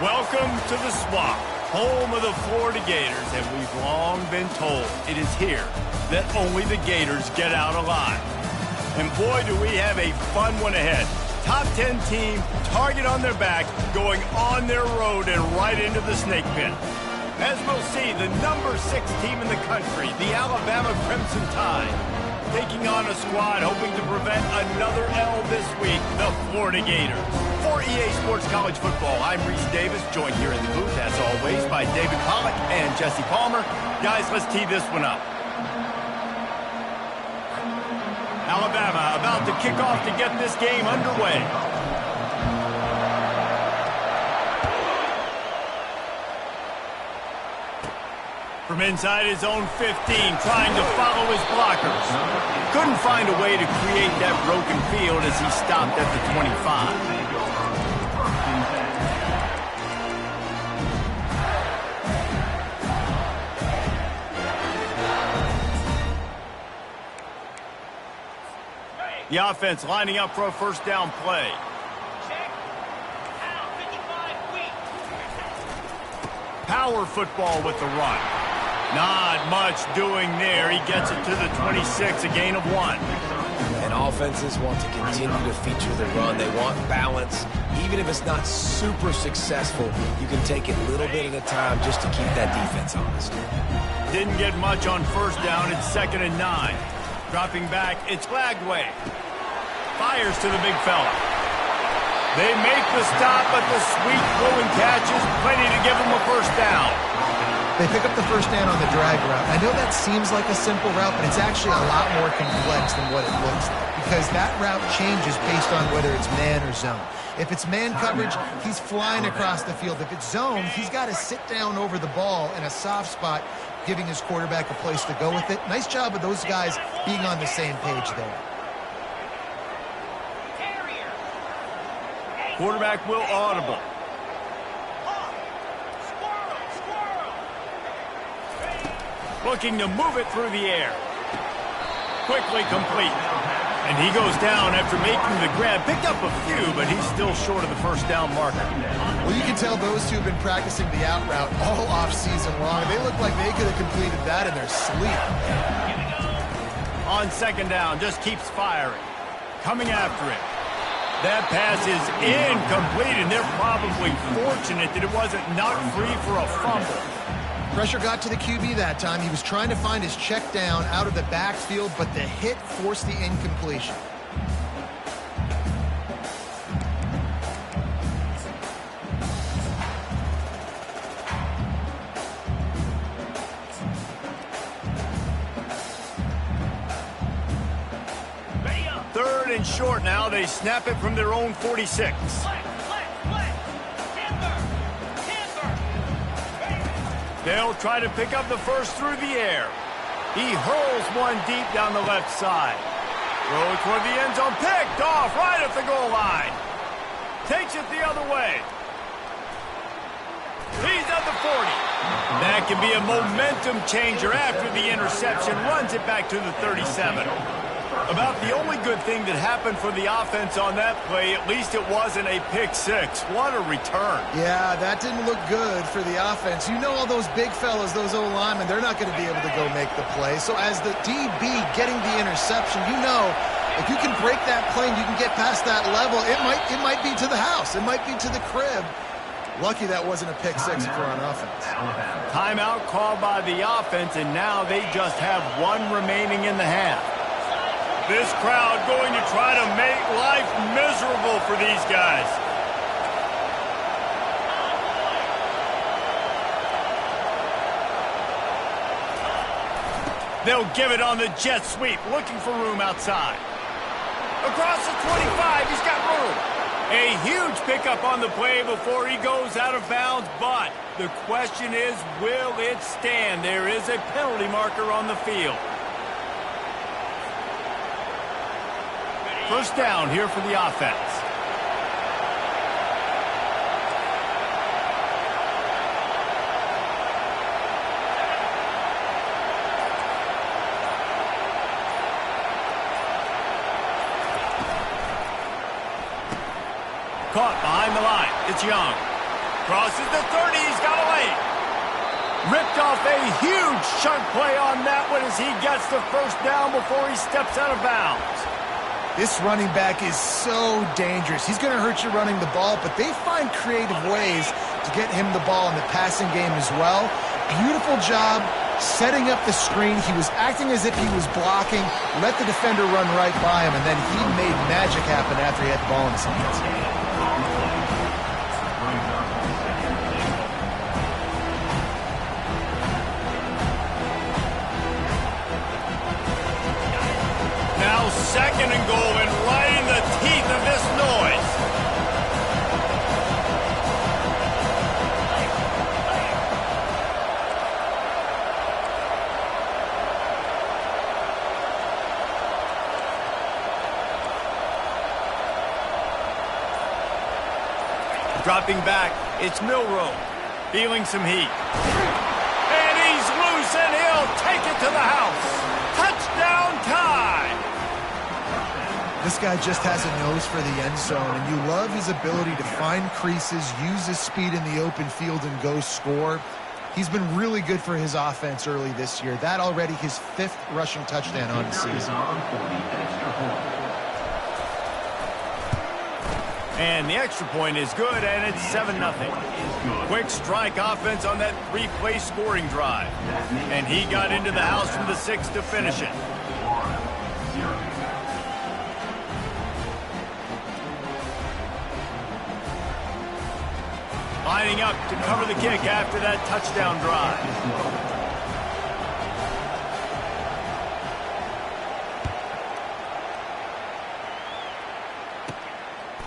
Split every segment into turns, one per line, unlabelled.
Welcome to the Swamp, home of the Florida Gators, and we've long been told it is here that only the Gators get out alive. And boy, do we have a fun one ahead. Top 10 team, target on their back, going on their road and right into the snake pit. As we'll see, the number 6 team in the country, the Alabama Crimson Tide, taking on a squad hoping to prevent another L this week, the Florida Gators. For EA Sports College Football, I'm Reese Davis, joined here in the booth, as always, by David Pollack and Jesse Palmer. Guys, let's tee this one up. Alabama about to kick off to get this game underway. From inside his own 15, trying to follow his blockers. Couldn't find a way to create that broken field as he stopped at the 25. The offense lining up for a first down play. Power football with the run. Not much doing there. He gets it to the 26, a gain of 1.
And offenses want to continue to feature the run. They want balance. Even if it's not super successful, you can take it a little bit at a time just to keep that defense honest.
Didn't get much on first down. It's 2nd and 9. Dropping back, it's Glagway. Fires to the big fella. They make the stop, but the sweet throwing catch is plenty to give them a first down.
They pick up the first down on the drag route. I know that seems like a simple route, but it's actually a lot more complex than what it looks like, because that route changes based on whether it's man or zone. If it's man coverage, he's flying across the field. If it's zone, he's got to sit down over the ball in a soft spot, giving his quarterback a place to go with it. Nice job of those guys being on the same page there.
Quarterback will audible. Looking to move it through the air. Quickly complete. And he goes down after making the grab. Picked up a few, but he's still short of the first down marker.
Well, you can tell those two have been practicing the out route all off-season long. They look like they could have completed that in their sleep.
On 2nd down, just keeps firing. Coming after it. That pass is incomplete, and they're probably fortunate that it wasn't knocked free for a fumble.
Pressure got to the QB that time. He was trying to find his check down out of the backfield, but the hit forced the incompletion.
Third and short now. They snap it from their own 46. They'll try to pick up the first through the air. He hurls one deep down the left side. Throws toward the end zone. Picked off right at the goal line. Takes it the other way. He's at the 40. That can be a momentum changer after the interception. Runs it back to the 37. About the only good thing that happened for the offense on that play, at least it wasn't a pick 6. What a return.
Yeah, that didn't look good for the offense. You know all those big fellas, those O-linemen, they're not going to be able to go make the play. So as the DB getting the interception, you know if you can break that plane, you can get past that level, it might be to the house. It might be to the crib. Lucky that wasn't a pick 6 if we're on offense.
Timeout called by the offense, and now they just have one remaining in the half. This crowd going to try to make life miserable for these guys. They'll give it on the jet sweep, looking for room outside. Across the 25, he's got room. A huge pickup on the play before he goes out of bounds, but the question is, will it stand? There is a penalty marker on the field. First down here for the offense. Caught behind the line. It's Young. Crosses the 30. He's got a lane. Ripped off a huge chunk play on that one as he gets the first down before he steps out of bounds.
This running back is so dangerous. He's going to hurt you running the ball, but they find creative ways to get him the ball in the passing game as well. Beautiful job setting up the screen. He was acting as if he was blocking, let the defender run right by him, and then he made magic happen after he had the ball in his hands.
Now 2nd and goal, and right in the teeth of this noise. Dropping back, it's Milroe, feeling some heat. And he's loose, and he'll take it to the house. Touchdown time!
This guy just has a nose for the end zone, and you love his ability to find creases, use his speed in the open field, and go score. He's been really good for his offense early this year. That already his 5th rushing touchdown on the season.
And the extra point is good, and it's 7-0. Quick strike offense on that 3-play scoring drive. And he got into the house from the 6 to finish it. Lining up to cover the kick after that touchdown drive.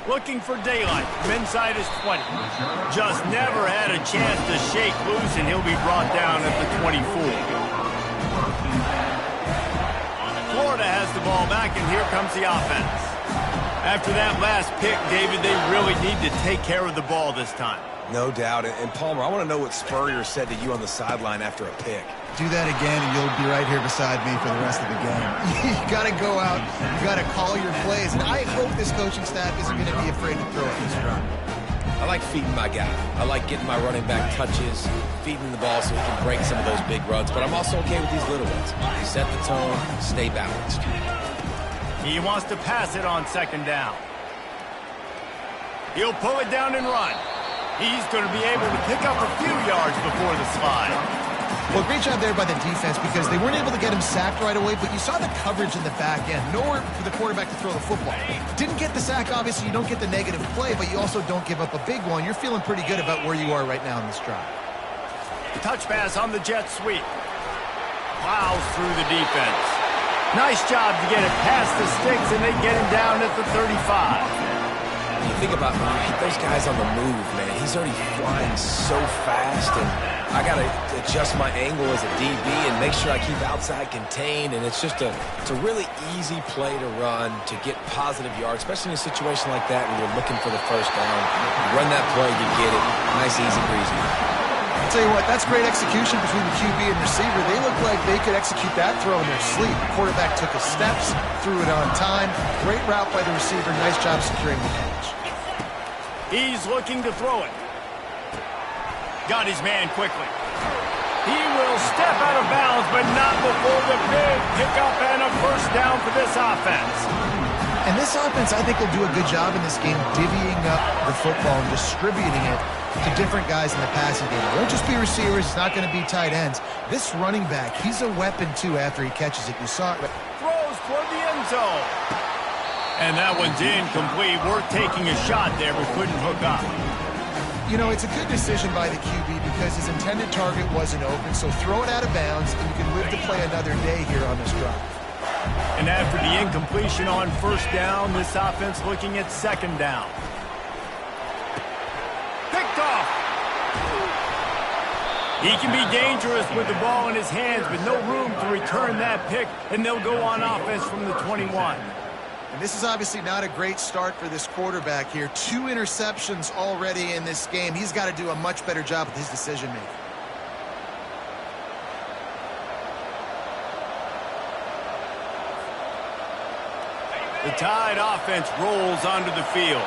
Looking for daylight from inside his 20. Just never had a chance to shake loose, and he'll be brought down at the 24. Florida has the ball back, and here comes the offense. After that last pick, David, they really need to take care of the ball this time.
No doubt. And Palmer, I want to know what Spurrier said to you on the sideline after a pick.
Do that again, and you'll be right here beside me for the rest of the game. You got to go out. You got to call your plays. And I hope this coaching staff isn't going to be afraid to throw it this drive.
I like feeding my guy. I like getting my running back touches, feeding the ball so he can break some of those big runs. But I'm also okay with these little ones. Set the tone, stay balanced.
He wants to pass it on 2nd down. He'll pull it down and run. He's going to be able to pick up a few yards before the slide.
Well, great job there by the defense because they weren't able to get him sacked right away, but you saw the coverage in the back end. Nowhere for the quarterback to throw the football. Didn't get the sack, obviously. You don't get the negative play, but you also don't give up a big one. You're feeling pretty good about where you are right now in this drive.
Touch pass on the jet sweep. Plows through the defense. Nice job to get it past the sticks, and they get him down at the 35.
When you think about when you hit those guys on the move, man, he's already flying so fast, and I got to adjust my angle as a DB and make sure I keep outside contained, and it's a really easy play to run to get positive yards, especially in a situation like that when you're looking for the first down. You run that play, you get it. Nice, easy breezy.
I'll tell you what, that's great execution between the QB and receiver. They look like they could execute that throw in their sleep. The quarterback took his steps, threw it on time. Great route by the receiver. Nice job securing the catch.
He's looking to throw it. Got his man quickly. He will step out of bounds, but not before the big pickup and a first down for this offense.
And this offense, I think, will do a good job in this game divvying up the football and distributing it to different guys in the passing game. It won't just be receivers. It's not going to be tight ends. This running back, he's a weapon, too, after he catches it. You saw it.
Throws toward the end zone. And that one's incomplete. Worth taking a shot there, but couldn't hook up.
You know, it's a good decision by the QB because his intended target wasn't open, so throw it out of bounds, and you can live to play another day here on this drive.
And after the incompletion on first down, this offense looking at 2nd down. Picked off. He can be dangerous with the ball in his hands, but no room to return that pick, and they'll go on offense from the 21.
And this is obviously not a great start for this quarterback here. 2 interceptions already in this game. He's got to do a much better job with his decision-making. The
Tide offense rolls onto the field.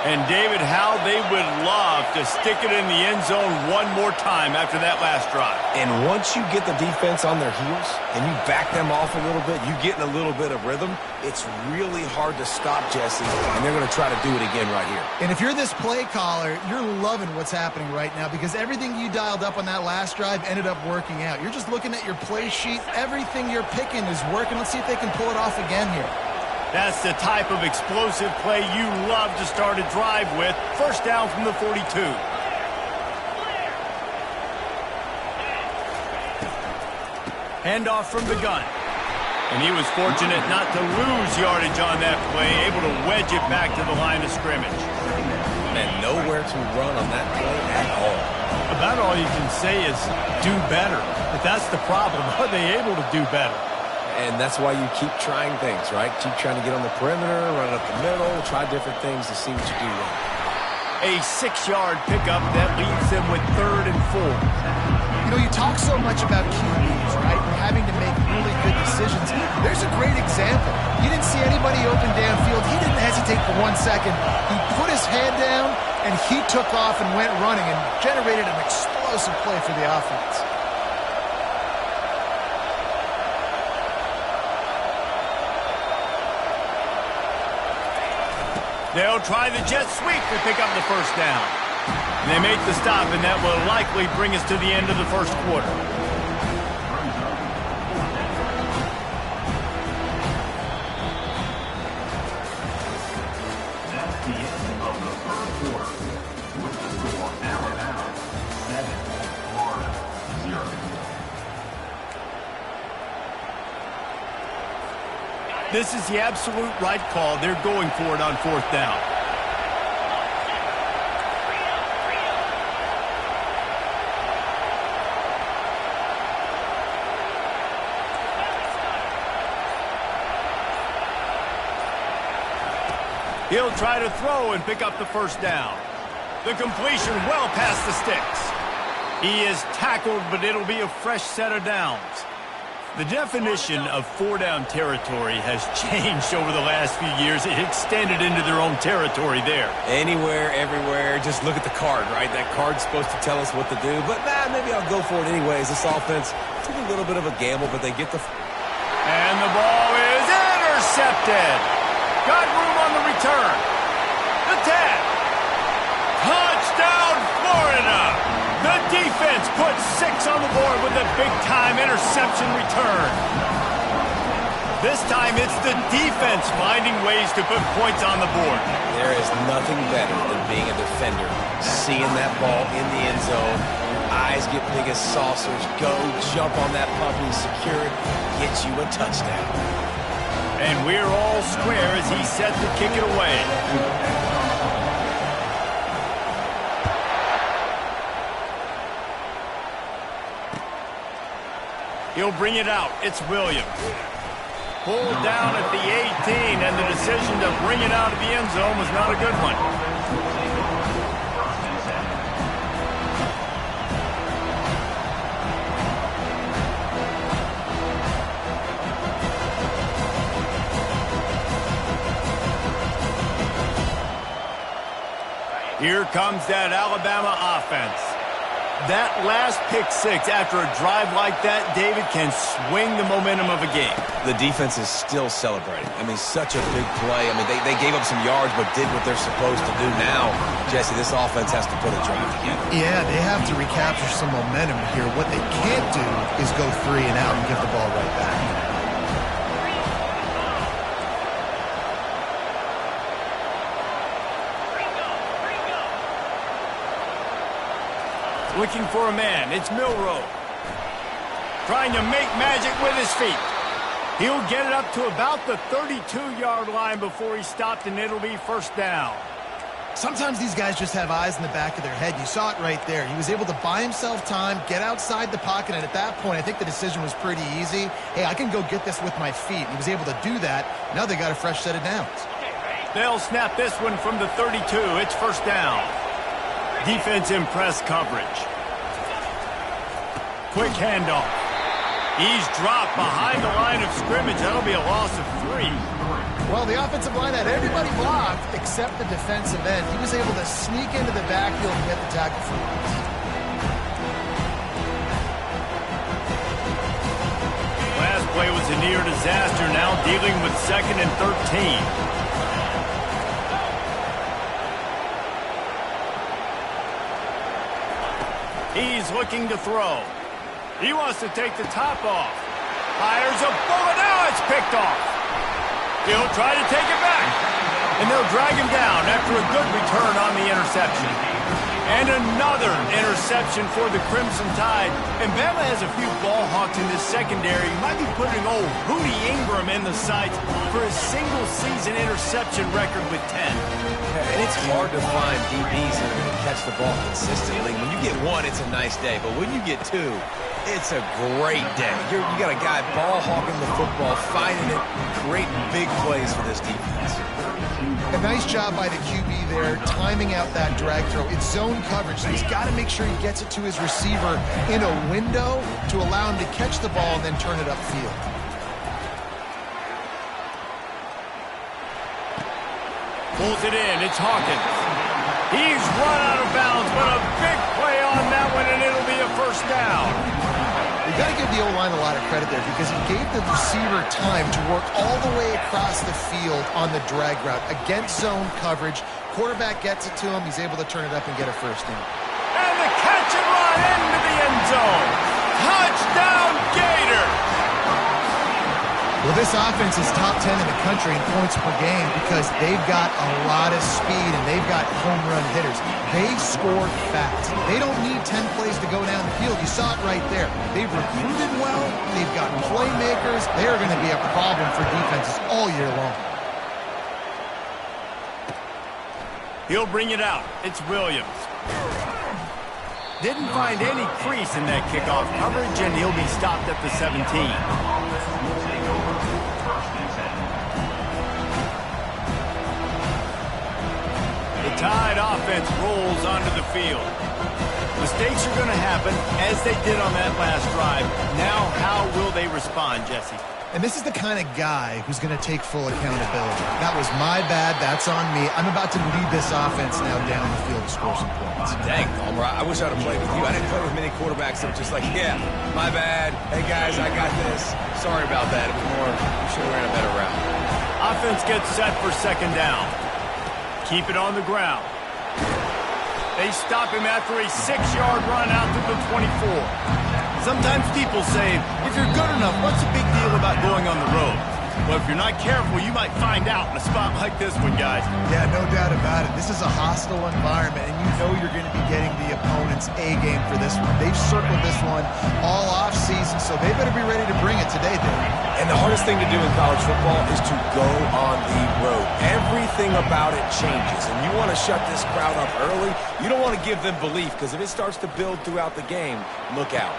And, David, how they would love to stick it in the end zone one more time after that last drive.
And once you get the defense on their heels and you back them off a little bit, you get in a little bit of rhythm, it's really hard to stop, Jesse, and they're going to try to do it again right here.
And if you're this play caller, you're loving what's happening right now because everything you dialed up on that last drive ended up working out. You're just looking at your play sheet. Everything you're picking is working. Let's see if they can pull it off again here.
That's the type of explosive play you love to start a drive with. First down from the 42. Handoff from the gun. And he was fortunate not to lose yardage on that play, able to wedge it back to the line of scrimmage.
And nowhere to run on that play at all.
About all you can say is do better. But that's the problem. Are they able to do better?
And that's why you keep trying things, right? Keep trying to get on the perimeter, run it up the middle, try different things to see what you do well.
A 6-yard pickup that leaves them with 3rd and 4.
You know, you talk so much about QBs, right? And having to make really good decisions. There's a great example. You didn't see anybody open downfield. He didn't hesitate for 1 second. He put his hand down, and he took off and went running and generated an explosive play for the offense.
They'll try the jet sweep to pick up the first down. And they make the stop, and that will likely bring us to the end of the first quarter.
That's the end of the first quarter. With the score, Alabama 7, Florida 0.
This is the absolute right call. They're going for it on 4th down. He'll try to throw and pick up the first down. The completion well past the sticks. He is tackled, but it'll be a fresh set of downs. The definition of 4-down territory has changed over the last few years. It extended into their own territory there.
Anywhere, everywhere, just look at the card, right? That card's supposed to tell us what to do, but maybe I'll go for it anyways. This offense took a little bit of a gamble, but they get the...
And the ball is intercepted. Got room on the return. The tag. Touchdown, Florida. The defense puts 6 on the board with a big-time interception return. This time it's the defense finding ways to put points on the board.
There is nothing better than being a defender, seeing that ball in the end zone, your eyes get big as saucers, go jump on that puppy, secure it, get you a touchdown.
And we're all square as he's set to kick it away. He'll bring it out. It's Williams. Pulled down at the 18, and the decision to bring it out of the end zone was not a good one. Here comes that Alabama offense. That last pick 6 after a drive like that, David, can swing the momentum of a game.
The defense is still celebrating. I mean, such a big play. I mean, they gave up some yards but did what they're supposed to do. Now, Jesse, this offense has to put a drive together.
Yeah, they have to recapture some momentum here. What they can't do is go 3 and out and give the ball right back.
Looking for a man. It's Milroe. Trying to make magic with his feet. He'll get it up to about the 32-yard line before he's stopped, and it'll be first down.
Sometimes these guys just have eyes in the back of their head. You saw it right there. He was able to buy himself time, get outside the pocket, and at that point, I think the decision was pretty easy. Hey, I can go get this with my feet. He was able to do that. Now they got a fresh set of downs.
They'll snap this one from the 32. It's first down. Defense in press coverage. Quick handoff. He's dropped behind the line of scrimmage. That'll be a loss of 3.
Well, the offensive line had everybody blocked except the defensive end. He was able to sneak into the backfield and get the tackle for once.
Last play was a near disaster, now dealing with 2nd and 13. He's looking to throw. He wants to take the top off. Fires a bullet. Now it's picked off. He'll try to take it back. And they'll drag him down after a good return on the interception. And another interception for the Crimson Tide. And Bama has a few ball hawks in this secondary. He might be putting old Rudy Ingram in the sights for his single-season interception record with 10.
And it's hard to find DBs that are going to catch the ball consistently. When you get one, it's a nice day. But when you get two, it's a great day. You got a guy ball hawking the football, finding it, creating big plays for this defense.
A nice job by the QB there, timing out that drag throw. It's zone coverage, so he's got to make sure he gets it to his receiver in a window to allow him to catch the ball and then turn it upfield.
Pulls it in. It's Hawkins. He's run out of bounds, but a big play on that one, and it'll be a first down.
You got to give the O-line a lot of credit there because he gave the receiver time to work all the way across the field on the drag route against zone coverage. Quarterback gets it to him. He's able to turn it up and get a first down.
And the catch and run into the end zone. Touchdown, Gators!
Well, this offense is top 10 in the country in points per game because they've got a lot of speed and they've got home run hitters. They score fast. They don't need 10 plays to go down the field. You saw it right there. They've recruited well. They've got playmakers. They are going to be a problem for defenses all year long.
He'll bring it out. It's Williams. Didn't find any crease in that kickoff coverage, and he'll be stopped at the 17. The Tide offense rolls onto the field. Mistakes are going to happen, as they did on that last drive. Now, how will they respond, Jesse?
And this is the kind of guy who's going to take full accountability. That was my bad. That's on me. I'm about to lead this offense now down the field to score some points.
Dang, Palmer, I wish I'd have played with you. I didn't play with many quarterbacks that were just like, yeah, my bad. Hey, guys, I got this. Sorry about that. It was more, we should have ran a better route.
Offense gets set for 2nd down. Keep it on the ground. They stop him after a 6-yard run out to the 24. Sometimes people say, if you're good enough, what's the big deal about going on the road? Well, if you're not careful, you might find out in a spot like this one, guys.
Yeah, no doubt about it. This is a hostile environment, and you know you're going to be getting the opponent's A game for this one. They've circled this one all offseason, so they better be ready to bring it today, Dave.
And the hardest thing to do in college football is to go on the road. Everything about it changes, and you want to shut this crowd up early. You don't want to give them belief, because if it starts to build throughout the game, look out.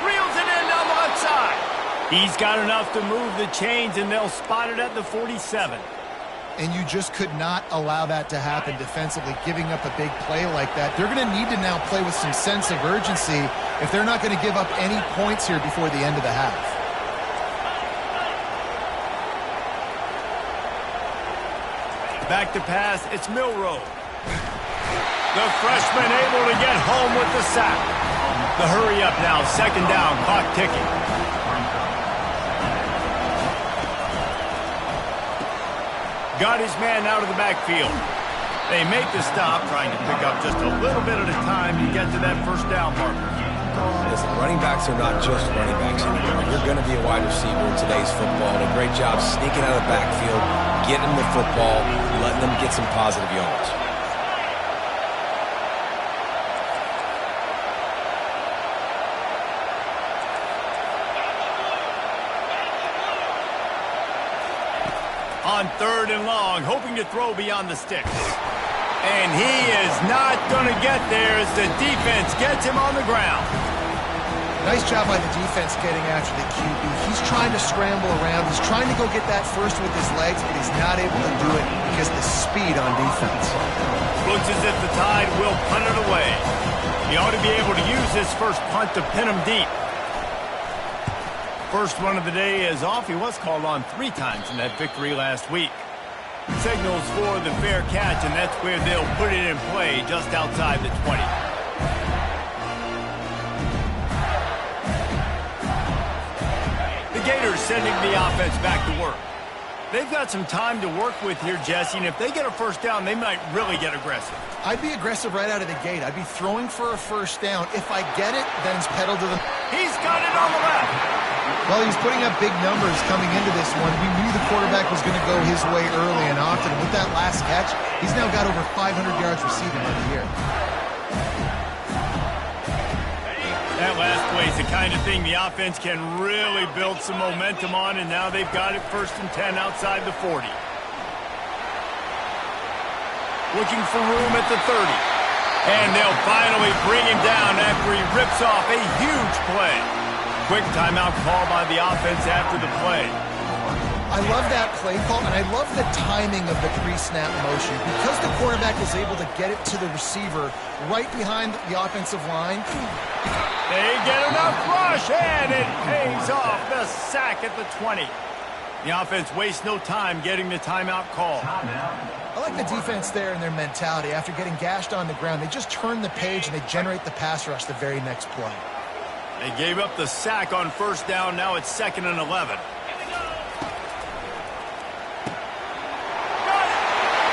Reels it in down the left side. He's got enough to move the chains, and they'll spot it at the 47.
And you just could not allow that to happen defensively, giving up a big play like that. They're going to need to now play with some sense of urgency if they're not going to give up any points here before the end of the half.
Back to pass, it's Milroe. The freshman able to get home with the sack. The hurry up now, 2nd down, clock ticking. Got his man out of the backfield. They make the stop, trying to pick up just a little bit at a time to get to that first down marker.
Listen, running backs are not just running backs anymore. You're going to be a wide receiver in today's football. And a great job sneaking out of the backfield, getting the football, letting them get some positive yards.
On 3rd and long, hoping to throw beyond the sticks. And he is not going to get there as the defense gets him on the ground.
Nice job by the defense getting after the QB. He's trying to scramble around. He's trying to go get that first with his legs, but he's not able to do it because of the speed on defense.
Looks as if the Tide will punt it away. He ought to be able to use this first punt to pin him deep. First one of the day is off. He was called on 3 times in that victory last week. Signals for the fair catch, and that's where they'll put it in play just outside the 20. The Gators sending the offense back to work. They've got some time to work with here, Jesse, and if they get a first down, they might really get aggressive.
I'd be aggressive right out of the gate. I'd be throwing for a first down. If I get it, then it's pedal to the...
He's got it on the left.
Well, he's putting up big numbers coming into this one. We knew the quarterback was going to go his way early and often. And with that last catch, he's now got over 500 yards receiving on the year.
That last play is the kind of thing the offense can really build some momentum on, and now they've got it 1st and 10 outside the 40. Looking for room at the 30. And they'll finally bring him down after he rips off a huge play. Quick timeout call by the offense after the play.
I love that play call, and I love the timing of the pre-snap motion. Because the quarterback is able to get it to the receiver right behind the offensive line.
They get enough rush, and it pays off. The sack at the 20. The offense wastes no time getting the timeout call.
I like the defense there and their mentality. After getting gashed on the ground, they just turn the page and they generate the pass rush the very next play.
They gave up the sack on first down. Now it's 2nd and 11.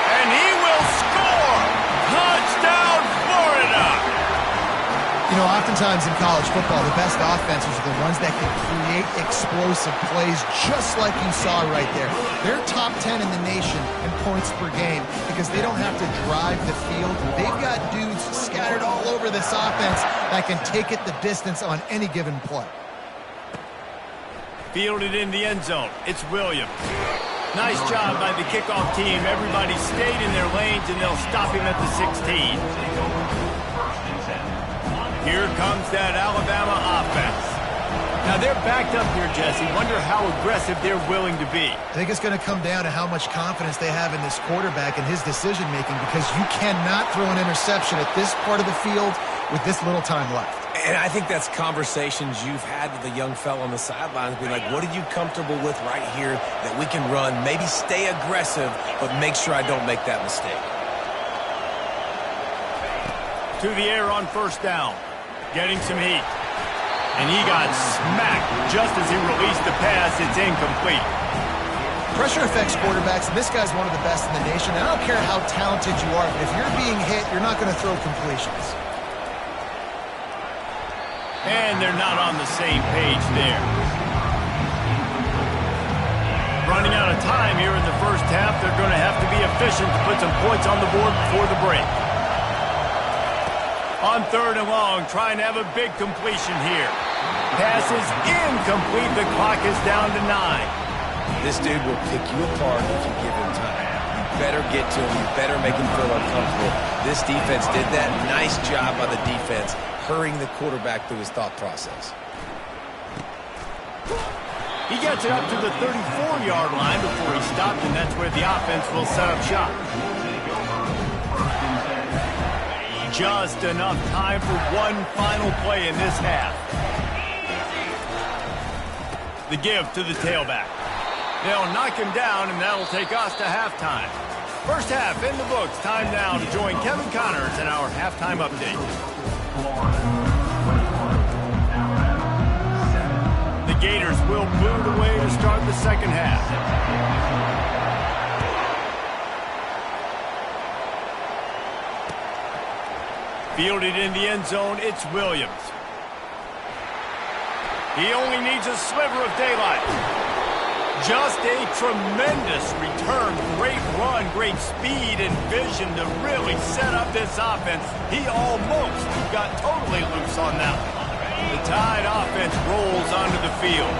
And he will score! Touchdown, Florida!
You know, oftentimes in college football, the best offenses are the ones that can create explosive plays just like you saw right there. They're top 10 in the nation in points per game because they don't have to drive the field. They've got dudes scattered all over this offense that can take it the distance on any given play.
Fielded in the end zone. It's Williams. Nice job by the kickoff team. Everybody stayed in their lanes, and they'll stop him at the 16. Here comes that Alabama offense. Now, they're backed up here, Jesse. Wonder how aggressive they're willing to be.
I think it's going to come down to how much confidence they have in this quarterback and his decision-making, because you cannot throw an interception at this part of the field with this little time left.
And I think that's conversations you've had with the young fella on the sidelines. Be like, what are you comfortable with right here that we can run? Maybe stay aggressive, but make sure I don't make that mistake.
To the air on first down. Getting some heat. And he got smacked just as he released the pass. It's incomplete.
Pressure affects quarterbacks, and this guy's one of the best in the nation. And I don't care how talented you are, but if you're being hit, you're not going to throw completions.
And they're not on the same page there. Running out of time here in the first half. They're going to have to be efficient to put some points on the board before the break. On 3rd and long, trying to have a big completion here. Pass is incomplete. The clock is down to 9.
This dude will pick you apart if you give him time. You better get to him. You better make him feel uncomfortable. This defense did that. Nice job by the defense, hurrying the quarterback through his thought process.
He gets it up to the 34-yard line before he stopped, and that's where the offense will set up shop. Just enough time for one final play in this half. The give to the tailback. They'll knock him down, and that'll take us to halftime. First half in the books. Time now to join Kevin Connors in our halftime update. The Gators will move away to start the second half. Fielded in the end zone, it's Williams. He only needs a sliver of daylight. Just a tremendous return. Great run, great speed and vision to really set up this offense. He almost got totally loose on that one. The Tide offense rolls onto the field.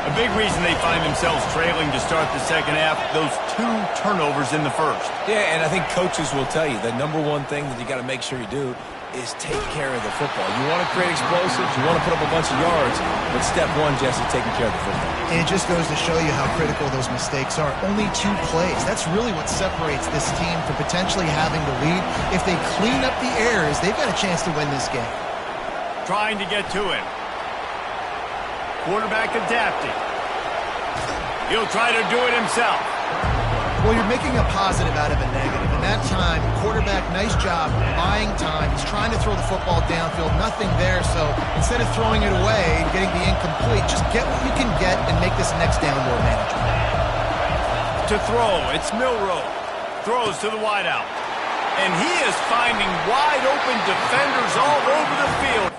A big reason they find themselves trailing to start the second half, those 2 turnovers in the first.
Yeah, and I think coaches will tell you the number one thing that you got to make sure you do is take care of the football. You want to create explosives, you want to put up a bunch of yards, but step one, Jesse, taking care of the football.
And it just goes to show you how critical those mistakes are. Only 2 plays. That's really what separates this team from potentially having the lead. If they clean up the errors, they've got a chance to win this game.
Trying to get to it. Quarterback adapting. He'll try to do it himself.
Well, you're making a positive out of a negative. In that time, quarterback, nice job, buying time. He's trying to throw the football downfield, nothing there. So instead of throwing it away and getting the incomplete, just get what you can get and make this next down more manageable.
To throw, it's Milroe. Throws to the wideout. And he is finding wide open defenders all over the field.